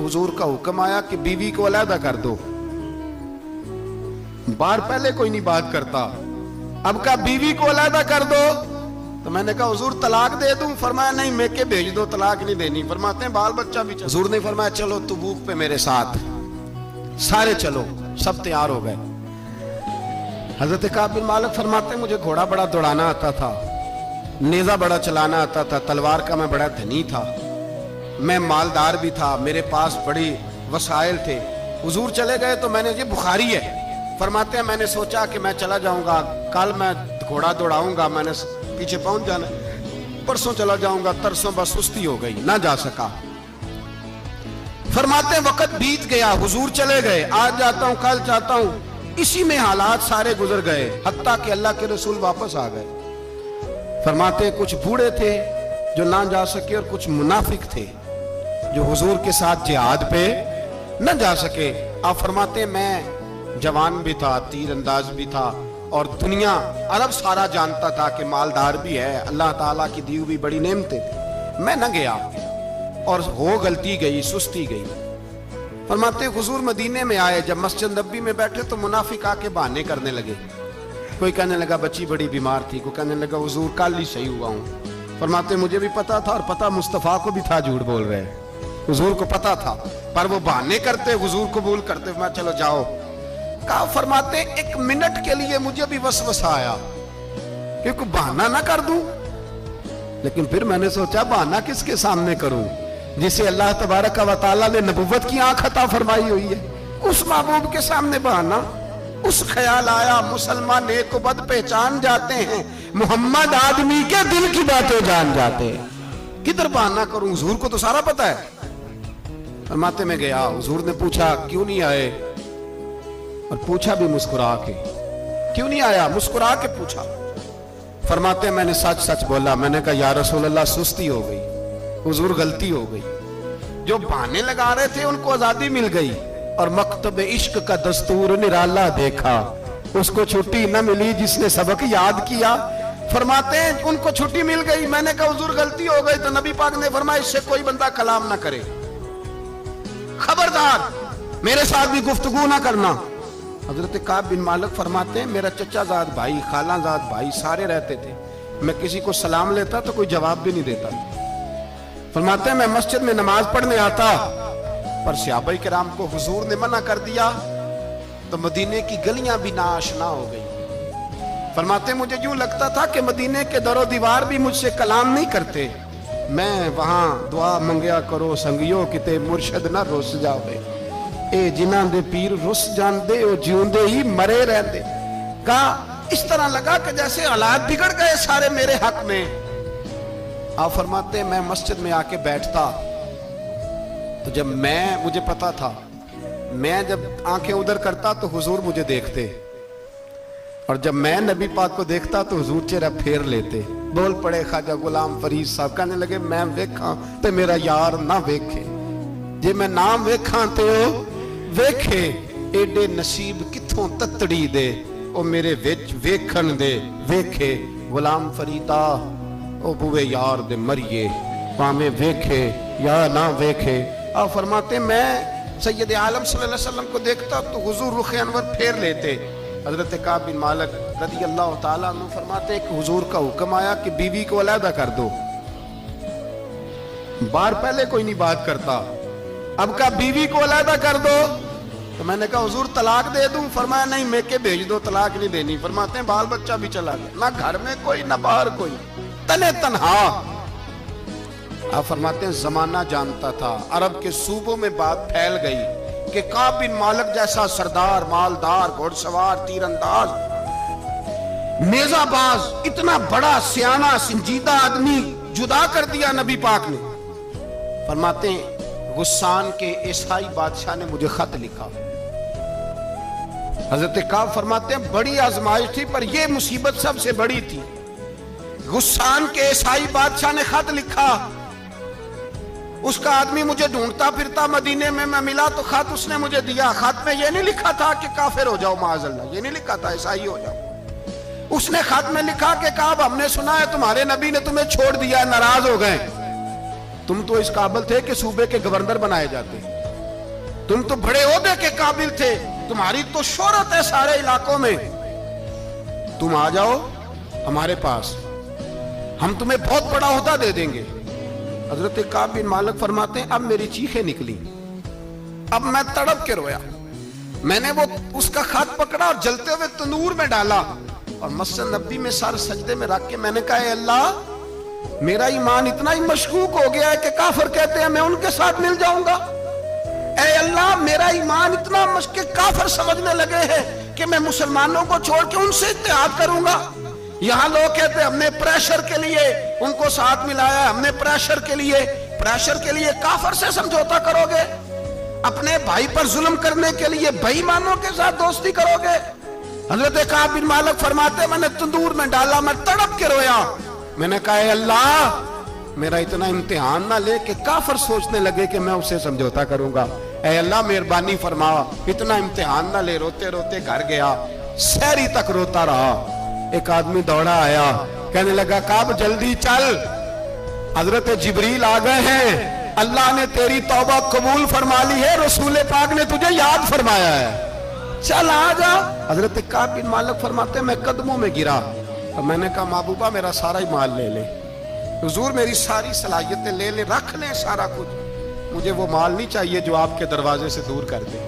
हुजूर का हुक्म आया कि बीवी को अलहदा कर दो। बार पहले कोई नहीं बात करता, अब कहा बीवी को अलहदा कर दो। तो मैंने कहा हुजूर तलाक दे दूं? फरमाया नहीं, मेके भेज दो, तलाक नहीं देनी। फरमाते हैं बाल बच्चा भी। हुजूर ने फरमाया चलो तबूक पे मेरे साथ, सारे चलो। सब तैयार हो गए। हजरत काब बिन मालिक फरमाते हैं मुझे घोड़ा बड़ा दौड़ाना आता था, नेजा बड़ा चलाना आता था, तलवार का मैं बड़ा धनी था, मैं मालदार भी था, मेरे पास बड़ी वसाइल थे। हुजूर चले गए तो मैंने, ये बुखारी है, फरमाते हैं मैंने सोचा कि मैं चला जाऊंगा, कल मैं घोड़ा दौड़ाऊंगा, मैंने पीछे पहुंच जाना, परसों चला जाऊंगा, तरसों बस सुस्ती हो गई, ना जा सका। फरमाते हैं वक्त बीत गया, हुजूर चले गए, आज जाता हूं कल जाता हूं, इसी में हालात सारे गुजर गए, हत्ता कि अल्लाह के रसूल वापस आ गए। फरमाते हैं कुछ बूढ़े थे जो ना जा सके और कुछ मुनाफिक थे जो हुजूर के साथ जिहाद पे न जा सके। आप फरमाते हैं मैं जवान भी था, तीर अंदाज भी था, और दुनिया अरब सारा जानता था कि मालदार भी है, अल्लाह ताला की दी हुई बड़ी नेमतें थी। मैं न गया और हो गलती गई, सुस्ती गई। फरमाते हुजूर मदीने में आए, जब मस्जिद नबी में बैठे तो मुनाफिक आके बहाने करने लगे। कोई कहने लगा बच्ची बड़ी बीमार थी, कोई कहने लगा हुजूर कल ही सही हुआ हूँ। फरमाते मुझे भी पता था और पता मुस्तफा को भी था झूठ बोल रहे हैं, हुजूर को पता था, पर वो बहाने करते, हुजूर कबूल करते। मैं चलो जाओ कहा। फरमाते एक मिनट के लिए मुझे भी वसवसा आया कि कोई बहाना ना कर दूं, लेकिन फिर मैंने सोचा बहाना किसके सामने करूं जिसे अल्लाह तबारक व तआला ने नबुव्वत की आंख अता फरमाई हुई है, उस महबूब के सामने बहाना। उस ख्याल आया मुसलमान नेक को बद पहचान जाते हैं, मोहम्मद आदमी के दिल की बातें जान जाते हैं, किधर बहाना करूं, हुजूर को तो सारा पता है। फरमाते में गया, हुजूर ने पूछा क्यों नहीं आए, और पूछा भी मुस्कुरा के, क्यों नहीं आया, मुस्कुरा के पूछा। फरमाते मैंने सच सच बोला, मैंने कहा या रसूल अल्लाह सुस्ती हो गई, हुजूर गलती हो गई। जो बहाने लगा रहे थे उनको आजादी मिल गई, और मकतब इश्क का दस्तूर निराला देखा, उसको छुट्टी न मिली जिसने सबक याद किया। फरमाते हैं उनको छुट्टी मिल गई। मैंने कहा हुजूर गलती हो गई, तो नबी पाक ने फरमाया इससे कोई बंदा कलाम ना करे, खबरदार मेरे साथ भी गुफ्तगू ना करना। हजरत काब बिन मालिक फरमाते हैं मेरा चचाजाद भाई, खालाजाद भाई सारे रहते थे, मैं किसी को सलाम लेता तो कोई जवाब भी नहीं देता। फरमाते हैं मैं मस्जिद में नमाज पढ़ने आता, पर सहाबा किराम को हुजूर ने मना कर दिया तो मदीने की गलियां भी नाआशना हो गई। फरमाते मुझे यूं लगता था कि मदीने के दरो दीवार भी मुझसे कलाम नहीं करते, मैं वहां दुआ मंगया करो संगियो किते मुर्शद ना रुस जावे, ए जिन्हां दे पीर रुस जांदे ओ जिउंदे ही मरे रहंदे। कहा इस तरह लगा कि जैसे हालात बिगड़ गए सारे मेरे हक में। आप फरमाते मैं मस्जिद में आके बैठता तो जब मुझे पता था, मैं जब आंखें उधर करता तो हुजूर मुझे देखते, और जब मैं नबी पाक को देखता तो हुजूर चेहरा फेर लेते। बोल पड़े ख्वाजा गुलाम फरीद साहब, कहने लगे मैं वेखा ते मेरा यार ना वेखे, जे मैं ना वेखा ते ओ वेखे, एडे नसीब किथों ततड़ी दे ओ मेरे विच वेखण दे वेखे। गुलाम फरीदा ओ बुए यार दे मरिए, भाਵੇਂ वेखे या ना वेखे। आप फरमाते मैं सैयद आलम सल्लल्लाहु अलैहि वसल्लम को देखता तो हुजूर रुख अनवर फेर लेते। हजरत काब बिन मालिक रज़ी अल्लाह ताला अन्हु फरमाते कि हुजूर का हुक्म आया कि बीवी को अलहदा कर दो। बार पहले कोई नहीं बात करता, अब कहा बीवी को अलहदा कर दो। तो मैंने कहा हुजूर तलाक दे दूं? फरमाया नहीं, मेके भेज दो, तलाक नहीं देनी। फरमाते हैं बाल बच्चा भी चला गया, ना घर में कोई ना बाहर कोई, तने तन्हा। आप फरमाते हैं जमाना जानता था, अरब के सूबों में बात फैल गई कि काब बिन मालिक जैसा सरदार, मालदार, घोड़सवार, तीरंदाज, नेजाबाज, इतना बड़ा सियाना संजीदा आदमी जुदा कर दिया नबी पाक ने। फरमाते हैं गुस्सान के ईसाई बादशाह ने मुझे खत लिखा। हजरत काब फरमाते हैं बड़ी आजमाइश थी, पर यह मुसीबत सबसे बड़ी थी। गुस्सान के ईसाई बादशाह ने खत लिखा, उसका आदमी मुझे ढूंढता फिरता मदीने में, मैं मिला तो खत उसने मुझे दिया। खत में यह नहीं लिखा था कि काफिर हो जाओ माअज़ल्लाह, ये नहीं लिखा था ईसाई हो जाओ। उसने खत में लिखा कि काब हमने सुना है तुम्हारे नबी ने तुम्हें छोड़ दिया, नाराज हो गए, तुम तो इस काबिल थे कि सूबे के गवर्नर बनाए जाते, तुम तो बड़े ओहदे के काबिल थे, तुम्हारी तो शोहरत है सारे इलाकों में, तुम आ जाओ हमारे पास, हम तुम्हें बहुत बड़ा ओहदा दे देंगे। हजरत काब बिन मालिक फरमाते हैं अब मेरी चीखें निकली, अब मैं तड़प के रोया। मैंने वो उसका खत पकड़ा और जलते हुए तंदूर में डाला और मस्जिद नबी में सर सजदे में रख के मैंने कहा, ए अल्लाह, मेरा ईमान इतना ही मशकूक हो गया है कि काफिर कहते हैं मैं उनके साथ मिल जाऊंगा। ए अल्लाह, मेरा ईमान इतना काफिर समझने लगे हैं कि मैं मुसलमानों को छोड़ के उनसे इत्तेहाद करूंगा। यहां लोग कहते हैं हमने प्रेशर के लिए उनको साथ मिलाया, हमने प्रेशर के लिए काफिर से समझौता करोगे, अपने भाई पर जुल्म करने के लिए बेईमानों के साथ दोस्ती करोगे। हजरत काब बिन मालिक फरमाते मैंने तंदूर में डाला, मैं तड़प के रोया। मैंने कहा, अल्लाह, मेरा इतना इम्तिहान ना ले कि काफिर सोचने लगे कि मैं उससे समझौता करूंगा। ऐ अल्लाह मेहरबानी फरमा, इतना इम्तिहान ना ले। रोते रोते घर गया, सहरी तक रोता रहा। एक आदमी दौड़ा आया, कहने लगा, काब जल्दी चल, हजरत जिब्रील आ गए हैं, अल्लाह ने तेरी तौबा कबूल फरमा ली है, रसूल पाक ने तुझे याद फरमाया है, चल आ जा। हजरत काब बिन मालिक फरमाते मैं कदमों में गिरा और मैंने कहा, महबूबा मेरा सारा ही माल ले ले, हुजूर मेरी सारी सलाहियतें ले ले, रख ले सारा कुछ, मुझे वो माल नहीं चाहिए जो आपके दरवाजे से दूर कर दे।